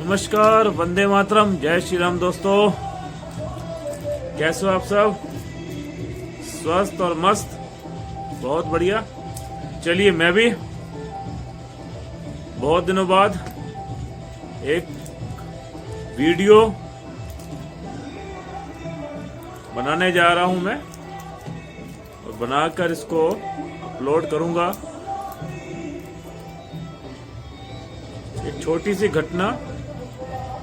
नमस्कार, वंदे मातरम, जय श्री राम। दोस्तों कैसे हो आप सब? स्वस्थ और मस्त, बहुत बढ़िया। चलिए, मैं भी बहुत दिनों बाद एक वीडियो बनाने जा रहा हूं मैं, और बनाकर इसको अपलोड करूंगा। एक छोटी सी घटना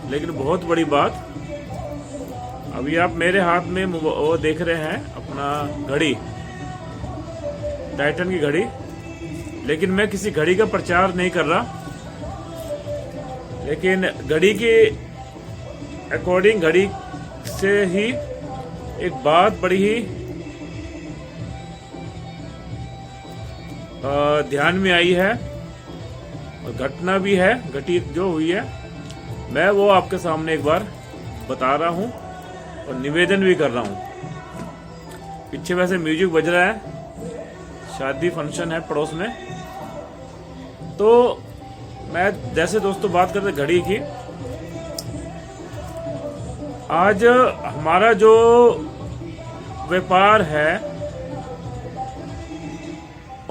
लेकिन बहुत बड़ी बात। अभी आप मेरे हाथ में वो देख रहे हैं अपना घड़ी, टाइटन की घड़ी। लेकिन मैं किसी घड़ी का प्रचार नहीं कर रहा, लेकिन घड़ी के अकॉर्डिंग, घड़ी से ही एक बात बड़ी ही ध्यान में आई है, और घटना भी है, घटित जो हुई है, मैं वो आपके सामने एक बार बता रहा हूं और निवेदन भी कर रहा हूं। पीछे वैसे म्यूजिक बज रहा है, शादी फंक्शन है पड़ोस में। तो मैं जैसे दोस्तों बात करते घड़ी की, आज हमारा जो व्यापार है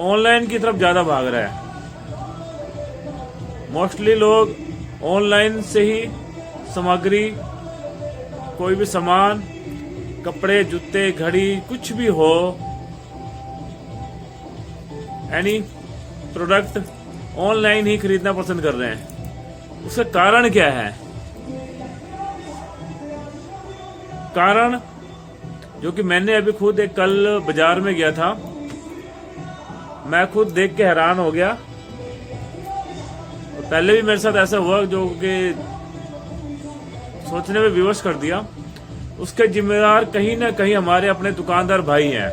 ऑनलाइन की तरफ ज्यादा भाग रहा है। मोस्टली लोग ऑनलाइन से ही सामग्री, कोई भी सामान, कपड़े, जूते, घड़ी, कुछ भी हो, एनी प्रोडक्ट ऑनलाइन ही खरीदना पसंद कर रहे हैं। उसका कारण क्या है? कारण जो कि मैंने अभी खुद एक कल बाजार में गया था, मैं खुद देख के हैरान हो गया। पहले भी मेरे साथ ऐसा हुआ जो कि सोचने में विवश कर दिया। उसके जिम्मेदार कहीं ना कहीं हमारे अपने दुकानदार भाई हैं।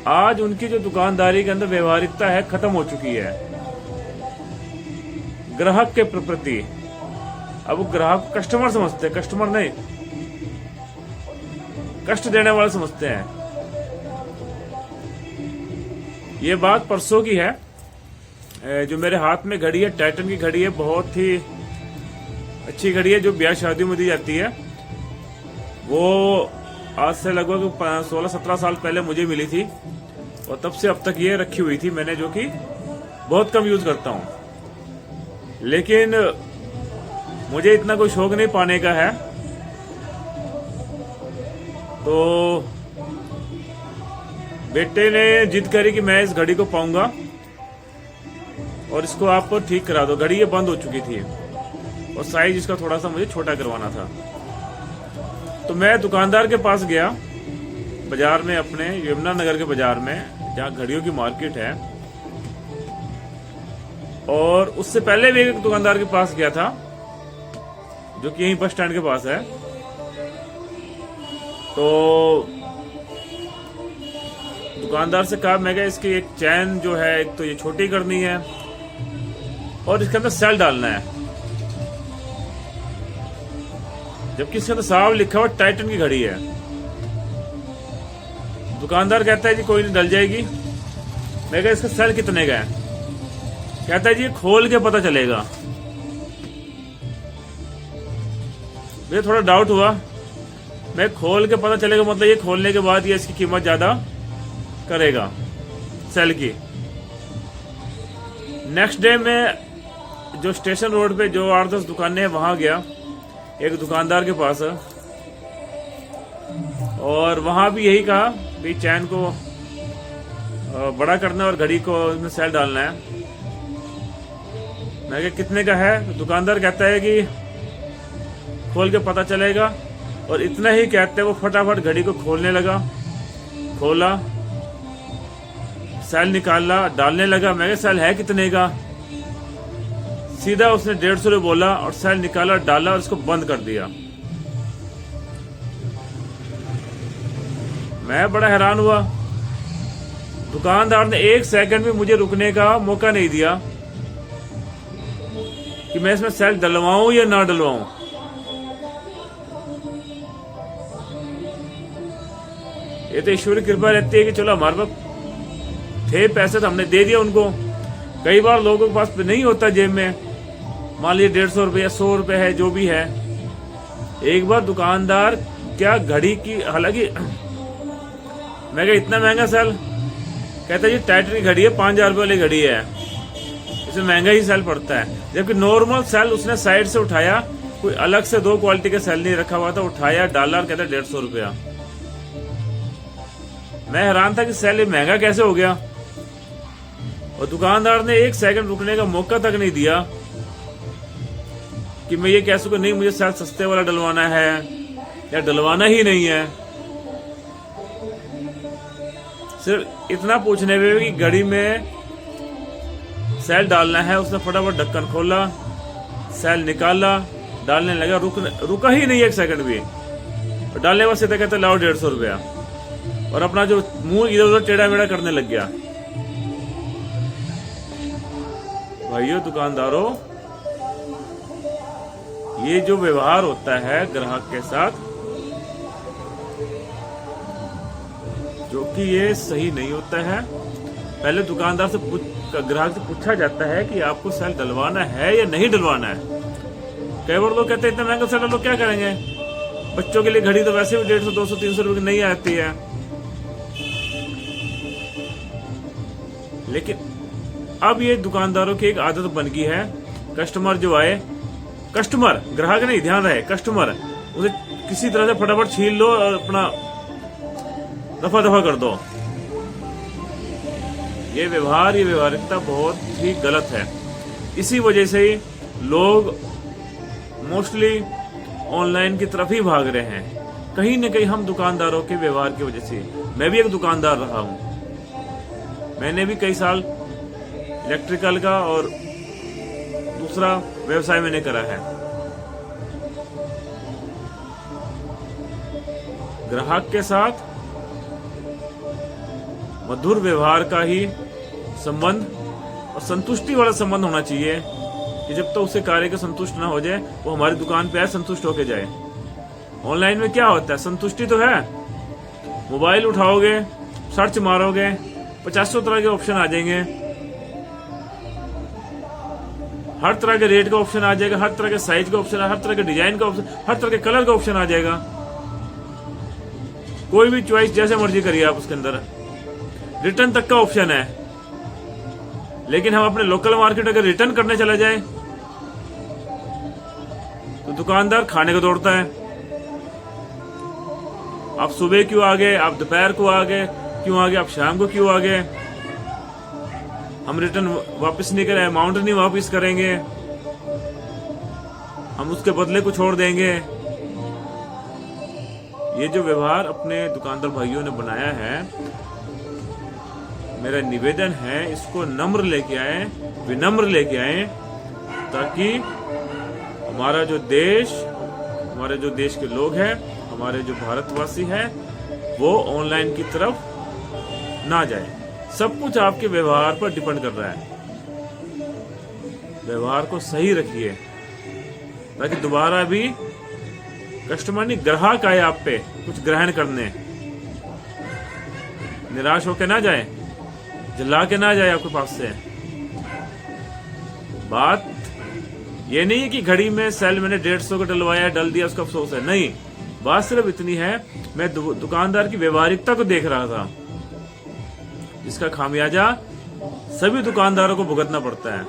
आज उनकी जो दुकानदारी के अंदर व्यवहारिकता है खत्म हो चुकी है ग्राहक के प्रति। अब वो ग्राहक कस्टमर समझते हैं, कस्टमर नहीं, कष्ट देने वाले समझते हैं। ये बात परसों की है। जो मेरे हाथ में घड़ी है, टाइटन की घड़ी है, बहुत ही अच्छी घड़ी है, जो ब्याह शादियों में दी जाती है। वो आज से लगभग 16-17 साल पहले मुझे मिली थी, और तब से अब तक ये रखी हुई थी मैंने, जो कि बहुत कम यूज करता हूं। लेकिन मुझे इतना कोई शौक नहीं पाने का है, तो बेटे ने जिद करी कि मैं इस घड़ी को पाऊंगा और इसको आप ठीक करा दो। घड़ी ये बंद हो चुकी थी और साइज इसका थोड़ा सा मुझे छोटा करवाना था। तो मैं दुकानदार के पास गया बाजार में, अपने यमुना नगर के बाजार में, जहाँ घड़ियों की मार्केट है। और उससे पहले भी एक दुकानदार के पास गया था, जो कि यहीं बस स्टैंड के पास है। तो दुकानदार से कहा, मैं इसकी एक चैन जो है, एक तो ये छोटी करनी है और इसके अंदर सेल डालना है। जबकि इसके अंदर साफ लिखा हुआ टाइटन की घड़ी है। दुकानदार कहता है जी कोई नहीं, डल जाएगी। मैं कहा इसका सेल कितने का है? कहता है जी खोल के पता चलेगा। मुझे थोड़ा डाउट हुआ। मैं खोल के पता चलेगा मतलब ये खोलने के बाद ये इसकी कीमत ज्यादा करेगा सेल की। नेक्स्ट डे में जो स्टेशन रोड पे जो 8-10 दुकानें हैं, वहां गया एक दुकानदार के पास, और वहां भी यही कहा भी चैन को बड़ा करना और घड़ी को उसमें सेल डालना है। मैं कहा कितने का है? तो दुकानदार कहता है कि खोल के पता चलेगा। और इतना ही कहते वो फटाफट घड़ी को खोलने लगा, खोला, सेल निकाला, डालने लगा। मैं कहा सेल है कितने का? सीधा उसने 150 रुपये बोला और सेल निकाला, डाला और इसको बंद कर दिया। मैं बड़ा हैरान हुआ। दुकानदार ने 1 सेकंड भी मुझे रुकने का मौका नहीं दिया कि मैं इसमें सेल डलवाऊं या ना डलवाऊं। ये तो ईश्वर की कृपा रहती है कि चलो हमारे पास थे पैसे तो हमने दे दिया उनको। कई बार लोगों के पास नहीं होता जेब में, मान लीजिए 150 रुपये 100 रुपये है, जो भी है। एक बार दुकानदार क्या घड़ी की, हालांकि मैं कहा इतना महंगा सेल, कहता जी टाइटन की घड़ी है, 5000 रुपये वाली घड़ी है, इसमें महंगा ही सेल पड़ता है। जबकि नॉर्मल सेल उसने साइड से उठाया, कोई अलग से 2 क्वालिटी का सेल नहीं रखा हुआ था, उठाया डाला और कहता 150 रुपया। मैं हैरान था कि सेल ये महंगा कैसे हो गया, और दुकानदार ने 1 सेकंड रुकने का मौका तक नहीं दिया कि मैं ये कह सकूं नहीं मुझे सेल सस्ते वाला डलवाना है या डलवाना ही नहीं है। सिर्फ इतना पूछने पे कि घड़ी में सेल डालना है, उसने फटाफट ढक्कन खोला, सेल निकाला, डालने लगा, रुका ही नहीं 1 सेकंड भी, और डालने बाद सीधा कहते लाओ 150 रुपया, और अपना जो मुंह इधर उधर टेढ़ा मेढ़ा करने लग गया। भाइयों दुकानदारों, ये जो व्यवहार होता है ग्राहक के साथ, जो कि ये सही नहीं होता है। पहले दुकानदार से ग्राहक से पूछा जाता है कि आपको सेल डलवाना है या नहीं डलवाना है। कई बार लोग कहते हैं इतना महंगा सेल लोग क्या करेंगे, बच्चों के लिए घड़ी तो वैसे भी 150, 200, 300 रुपए की नहीं आती है। लेकिन अब ये दुकानदारों की एक आदत बन गई है, कस्टमर जो आए, कस्टमर ग्राहक नहीं, ध्यान रहे, कस्टमर उसे किसी तरह से फटाफट छीन लो और अपना दफा दफा कर दो। ये व्यवहार, ये व्यवहारिकता बहुत ही गलत है। इसी वजह से ही लोग मोस्टली ऑनलाइन की तरफ ही भाग रहे हैं, कहीं न कहीं हम दुकानदारों के व्यवहार की वजह से। मैं भी एक दुकानदार रहा हूं, मैंने भी कई साल इलेक्ट्रिकल का और दूसरा व्यवसाय मैंने करा है। ग्राहक के साथ मधुर व्यवहार का ही संबंध और संतुष्टि वाला संबंध होना चाहिए, कि जब तक तो उसे कार्य का संतुष्ट ना हो जाए वो हमारी दुकान पे आए, संतुष्ट होके जाए। ऑनलाइन में क्या होता है, संतुष्टि तो है, मोबाइल उठाओगे, सर्च मारोगे, 50 तरह के ऑप्शन आ जाएंगे, हर तरह के रेट का ऑप्शन आ जाएगा, हर तरह के साइज का ऑप्शन, हर तरह के डिजाइन का ऑप्शन, हर तरह के कलर का ऑप्शन आ जाएगा। कोई भी चॉइस जैसे मर्जी करिए आप उसके अंदर, रिटर्न तक का ऑप्शन है। लेकिन हम अपने लोकल मार्केट अगर रिटर्न करने चला जाए तो दुकानदार खाने को दौड़ता है, आप सुबह क्यों आ गए, आप दोपहर को आ गए, क्यों आ गए, आप शाम को क्यों आ गए, हम रिटर्न वापस नहीं करें, अमाउंट नहीं वापस करेंगे, हम उसके बदले कुछ छोड़ देंगे। ये जो व्यवहार अपने दुकानदार भाइयों ने बनाया है, मेरा निवेदन है इसको नम्र लेके आए, विनम्र लेके आए, ताकि हमारा जो देश, हमारे जो देश के लोग हैं, हमारे जो भारतवासी हैं, वो ऑनलाइन की तरफ ना जाए। सब कुछ आपके व्यवहार पर डिपेंड कर रहा है। व्यवहार को सही रखिए ताकि दोबारा भी कस्टमर नहीं, ग्राहक आए आप पे कुछ ग्रहण करने, निराश होकर ना जाए, जला के ना जाए आपके पास से। बात ये नहीं है कि घड़ी में सेल मैंने 150 का डलवाया, डल दिया, उसका अफसोस है, नहीं। बात सिर्फ इतनी है, मैं दुकानदार की व्यवहारिकता को देख रहा था, जिसका खामियाजा सभी दुकानदारों को भुगतना पड़ता है।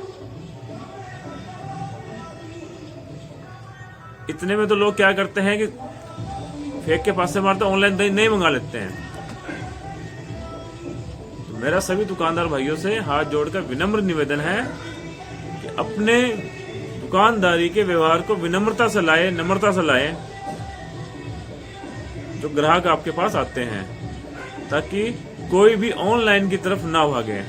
इतने में तो लोग क्या करते हैं कि फेंक के पास से मारते, ऑनलाइन नहीं मंगा लेते हैं। तो मेरा सभी दुकानदार भाइयों से हाथ जोड़कर विनम्र निवेदन है कि अपने दुकानदारी के व्यवहार को विनम्रता से लाए, नम्रता से लाए, जो ग्राहक आपके पास आते हैं, ताकि कोई भी ऑनलाइन की तरफ ना भागे।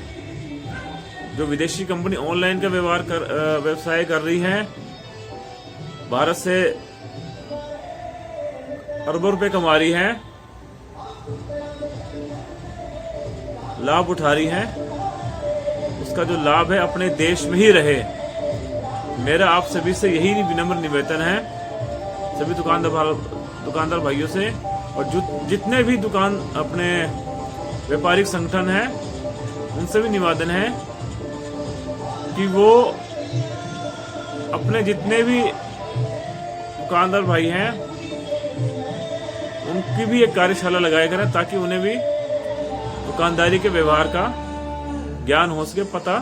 जो विदेशी कंपनी ऑनलाइन का व्यवसाय कर रही है, भारत से अरबों रुपए कमा रही है, लाभ उठा रही है, उसका जो लाभ है अपने देश में ही रहे। मेरा आप सभी से यही विनम्र निवेदन है, सभी दुकानदार भाइयों से, और जितने भी दुकान अपने व्यापारिक संगठन है उनसे भी निवेदन है कि वो अपने जितने भी दुकानदार भाई हैं उनकी भी एक कार्यशाला लगाया करें, ताकि उन्हें भी दुकानदारी के व्यवहार का ज्ञान हो सके, पता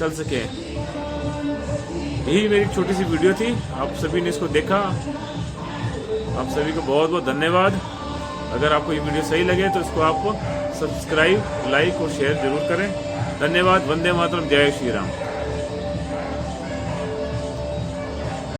चल सके। यही मेरी छोटी सी वीडियो थी, आप सभी ने इसको देखा, आप सभी को बहुत बहुत धन्यवाद। अगर आपको ये वीडियो सही लगे तो इसको आप सब्सक्राइब, लाइक और शेयर जरूर करें। धन्यवाद। वंदे मातरम। जय श्री राम।